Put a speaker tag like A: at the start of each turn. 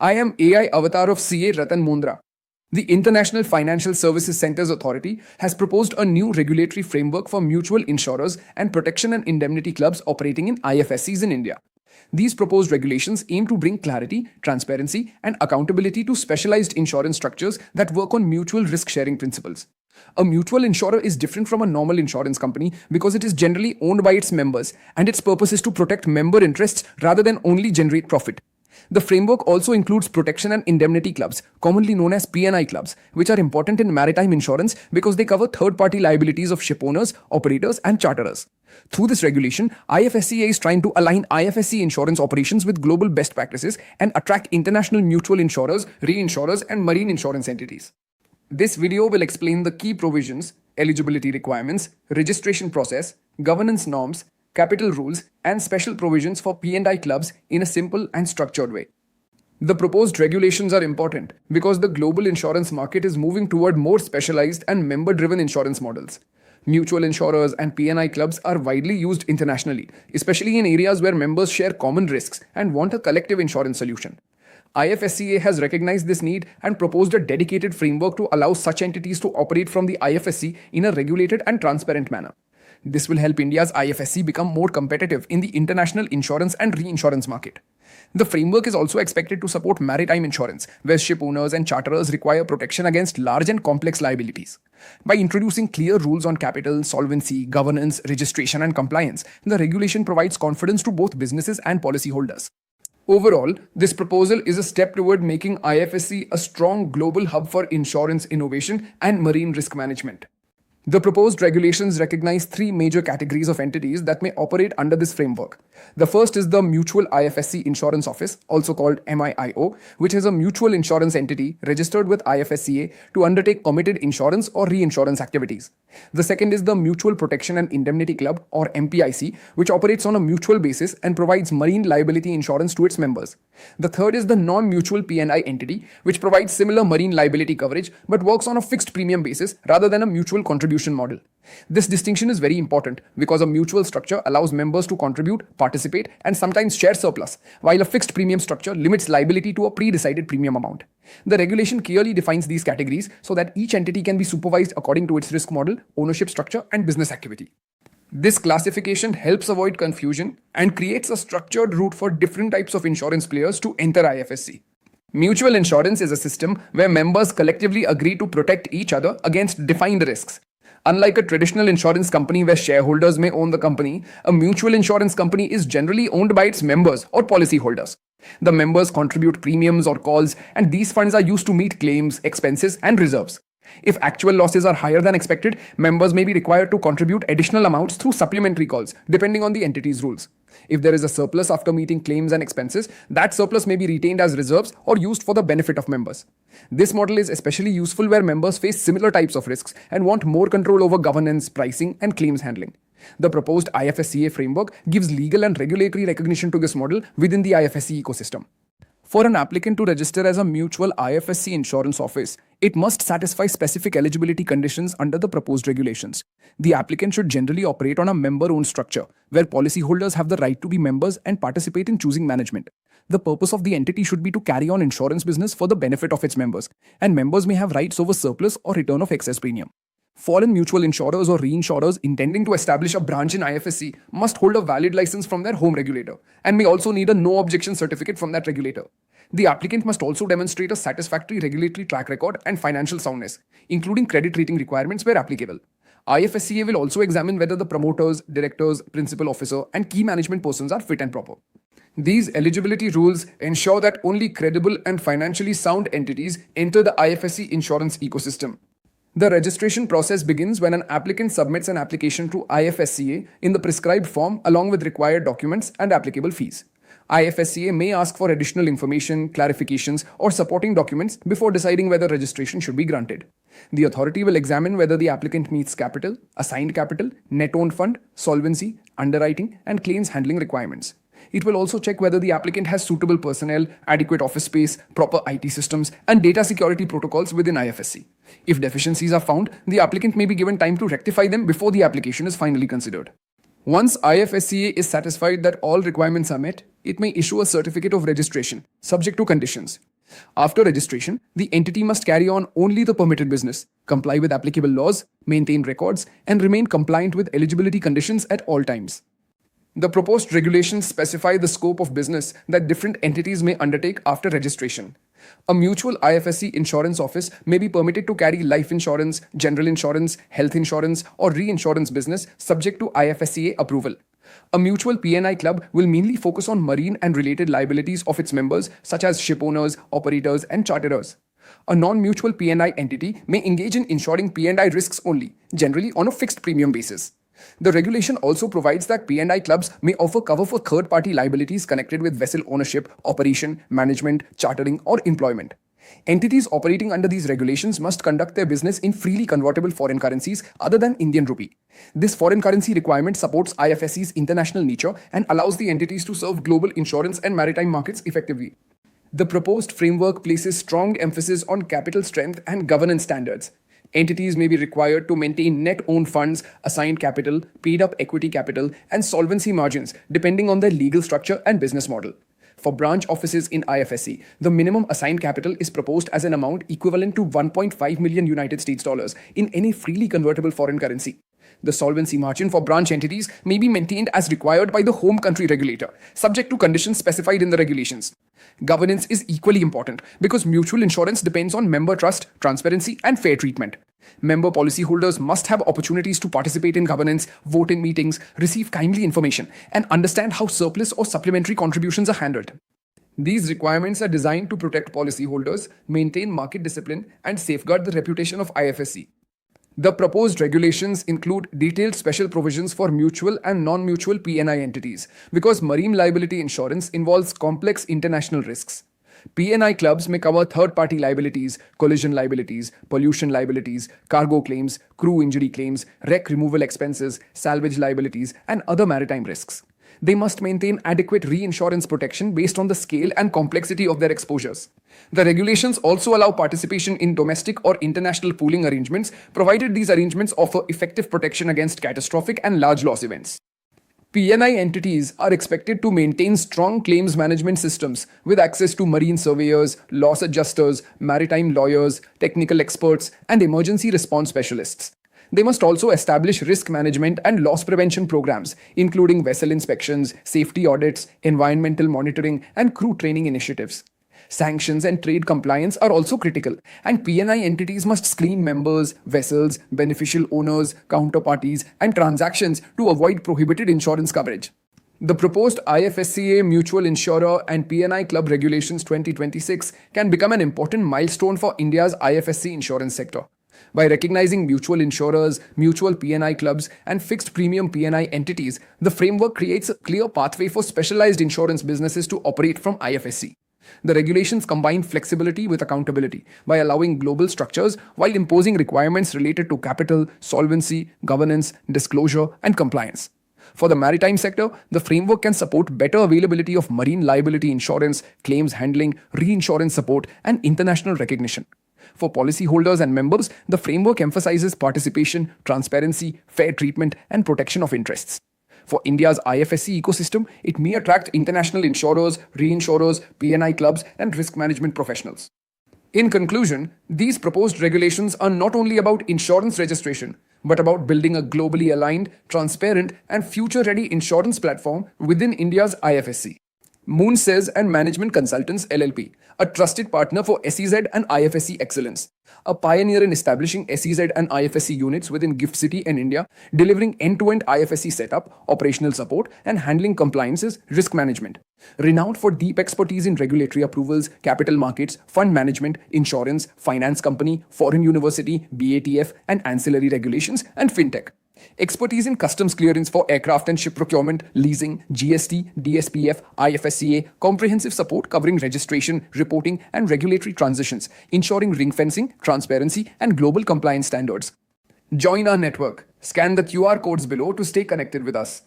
A: I am AI avatar of CA Ratan Mundra. The International Financial Services Centers Authority has proposed a new regulatory framework for mutual insurers and protection and indemnity clubs operating in IFSCs in India. These proposed regulations aim to bring clarity, transparency, and accountability to specialized insurance structures that work on mutual risk sharing principles. A mutual insurer is different from a normal insurance company because it is generally owned by its members, and its purpose is to protect member interests rather than only generate profit. The framework also includes protection and indemnity clubs, commonly known as P&I clubs, which are important in maritime insurance because they cover third-party liabilities of shipowners, operators, and charterers. Through this regulation, IFSCA is trying to align IFSC insurance operations with global best practices and attract international mutual insurers, reinsurers, and marine insurance entities. This video will explain the key provisions, eligibility requirements, registration process, governance norms, capital rules, and special provisions for P&I clubs in a simple and structured way. The proposed regulations are important because the global insurance market is moving toward more specialized and member-driven insurance models. Mutual insurers and P&I clubs are widely used internationally, especially in areas where members share common risks and want a collective insurance solution. IFSCA has recognized this need and proposed a dedicated framework to allow such entities to operate from the IFSC in a regulated and transparent manner. This will help India's IFSC become more competitive in the international insurance and reinsurance market. The framework is also expected to support maritime insurance, where ship owners and charterers require protection against large and complex liabilities. By introducing clear rules on capital, solvency, governance, registration, and compliance, the regulation provides confidence to both businesses and policyholders. Overall, this proposal is a step toward making IFSC a strong global hub for insurance innovation and marine risk management. The proposed regulations recognize three major categories of entities that may operate under this framework. The first is the Mutual IFSC Insurance Office, also called MIIO, which is a mutual insurance entity registered with IFSCA to undertake committed insurance or reinsurance activities. The second is the Mutual Protection and Indemnity Club, or MPIC, which operates on a mutual basis and provides marine liability insurance to its members. The third is the non-mutual P&I entity, which provides similar marine liability coverage but works on a fixed premium basis rather than a mutual contribution model. This distinction is very important because a mutual structure allows members to contribute, participate, and sometimes share surplus, while a fixed premium structure limits liability to a pre-decided premium amount. The regulation clearly defines these categories so that each entity can be supervised according to its risk model, ownership structure, and business activity. This classification helps avoid confusion and creates a structured route for different types of insurance players to enter IFSC. Mutual insurance is a system where members collectively agree to protect each other against defined risks. Unlike a traditional insurance company where shareholders may own the company, a mutual insurance company is generally owned by its members or policyholders. The members contribute premiums or calls, and these funds are used to meet claims, expenses, and reserves. If actual losses are higher than expected, members may be required to contribute additional amounts through supplementary calls, depending on the entity's rules. If there is a surplus after meeting claims and expenses, that surplus may be retained as reserves or used for the benefit of members. This model is especially useful where members face similar types of risks and want more control over governance, pricing, and claims handling. The proposed IFSCA framework gives legal and regulatory recognition to this model within the IFSC ecosystem. For an applicant to register as a mutual IFSC insurance office, it must satisfy specific eligibility conditions under the proposed regulations. The applicant should generally operate on a member-owned structure, where policyholders have the right to be members and participate in choosing management. The purpose of the entity should be to carry on insurance business for the benefit of its members, and members may have rights over surplus or return of excess premium. Foreign mutual insurers or reinsurers intending to establish a branch in IFSC must hold a valid license from their home regulator and may also need a no-objection certificate from that regulator. The applicant must also demonstrate a satisfactory regulatory track record and financial soundness, including credit rating requirements where applicable. IFSCA will also examine whether the promoters, directors, principal officer, and key management persons are fit and proper. These eligibility rules ensure that only credible and financially sound entities enter the IFSC insurance ecosystem. The registration process begins when an applicant submits an application to IFSCA in the prescribed form along with required documents and applicable fees. IFSCA may ask for additional information, clarifications, or supporting documents before deciding whether registration should be granted. The authority will examine whether the applicant meets capital, assigned capital, net owned fund, solvency, underwriting, and claims handling requirements. It will also check whether the applicant has suitable personnel, adequate office space, proper IT systems, and data security protocols within IFSC. If deficiencies are found, the applicant may be given time to rectify them before the application is finally considered. Once IFSCA is satisfied that all requirements are met, it may issue a certificate of registration, subject to conditions. After registration, the entity must carry on only the permitted business, comply with applicable laws, maintain records, and remain compliant with eligibility conditions at all times. The proposed regulations specify the scope of business that different entities may undertake after registration. A mutual IFSC insurance office may be permitted to carry life insurance, general insurance, health insurance, or reinsurance business subject to IFSCA approval. A mutual P&I club will mainly focus on marine and related liabilities of its members, such as ship owners, operators, and charterers. A non-mutual P&I entity may engage in insuring P&I risks only, generally on a fixed premium basis. The regulation also provides that P&I clubs may offer cover for third-party liabilities connected with vessel ownership, operation, management, chartering, or employment. Entities operating under these regulations must conduct their business in freely convertible foreign currencies other than Indian rupee. This foreign currency requirement supports IFSC's international nature and allows the entities to serve global insurance and maritime markets effectively. The proposed framework places strong emphasis on capital strength and governance standards. Entities may be required to maintain net owned funds, assigned capital, paid up equity capital, and solvency margins depending on their legal structure and business model. For branch offices in IFSC, the minimum assigned capital is proposed as an amount equivalent to 1.5 million United States dollars in any freely convertible foreign currency. The solvency margin for branch entities may be maintained as required by the home country regulator, subject to conditions specified in the regulations. Governance is equally important because mutual insurance depends on member trust, transparency, and fair treatment. Member policyholders must have opportunities to participate in governance, vote in meetings, receive timely information, and understand how surplus or supplementary contributions are handled. These requirements are designed to protect policyholders, maintain market discipline, and safeguard the reputation of IFSC. The proposed regulations include detailed special provisions for mutual and non-mutual P&I entities because marine liability insurance involves complex international risks. P&I clubs may cover third-party liabilities, collision liabilities, pollution liabilities, cargo claims, crew injury claims, wreck removal expenses, salvage liabilities, and other maritime risks. They must maintain adequate reinsurance protection based on the scale and complexity of their exposures. The regulations also allow participation in domestic or international pooling arrangements, provided these arrangements offer effective protection against catastrophic and large loss events. P&I entities are expected to maintain strong claims management systems with access to marine surveyors, loss adjusters, maritime lawyers, technical experts, and emergency response specialists. They must also establish risk management and loss prevention programs, including vessel inspections, safety audits, environmental monitoring, and crew training initiatives. Sanctions and trade compliance are also critical, and P&I entities must screen members, vessels, beneficial owners, counterparties, and transactions to avoid prohibited insurance coverage. The proposed IFSCA Mutual Insurer and P&I Club Regulations 2026 can become an important milestone for India's IFSC insurance sector. By recognizing mutual insurers, mutual P&I clubs, and fixed premium P&I entities, the framework creates a clear pathway for specialized insurance businesses to operate from IFSC. The regulations combine flexibility with accountability by allowing global structures while imposing requirements related to capital, solvency, governance, disclosure, and compliance. For the maritime sector, the framework can support better availability of marine liability insurance, claims handling, reinsurance support, and international recognition. For policyholders and members, the framework emphasizes participation, transparency, fair treatment, and protection of interests. For India's IFSC ecosystem, it may attract international insurers, reinsurers, P&I clubs, and risk management professionals. In conclusion, these proposed regulations are not only about insurance registration, but about building a globally aligned, transparent, and future-ready insurance platform within India's IFSC. Moon Says and Management Consultants LLP, a trusted partner for SEZ and IFSC excellence, a pioneer in establishing SEZ and IFSC units within GIFT City in India, delivering end-to-end IFSC setup, operational support, and handling compliances, risk management. Renowned for deep expertise in regulatory approvals, capital markets, fund management, insurance, finance company, foreign university, BATF, and ancillary regulations, and fintech. Expertise in customs clearance for aircraft and ship procurement, leasing, GST, DSPF, IFSCA, comprehensive support covering registration, reporting, and regulatory transitions, ensuring ring fencing, transparency, and global compliance standards. Join our network. Scan the QR codes below to stay connected with us.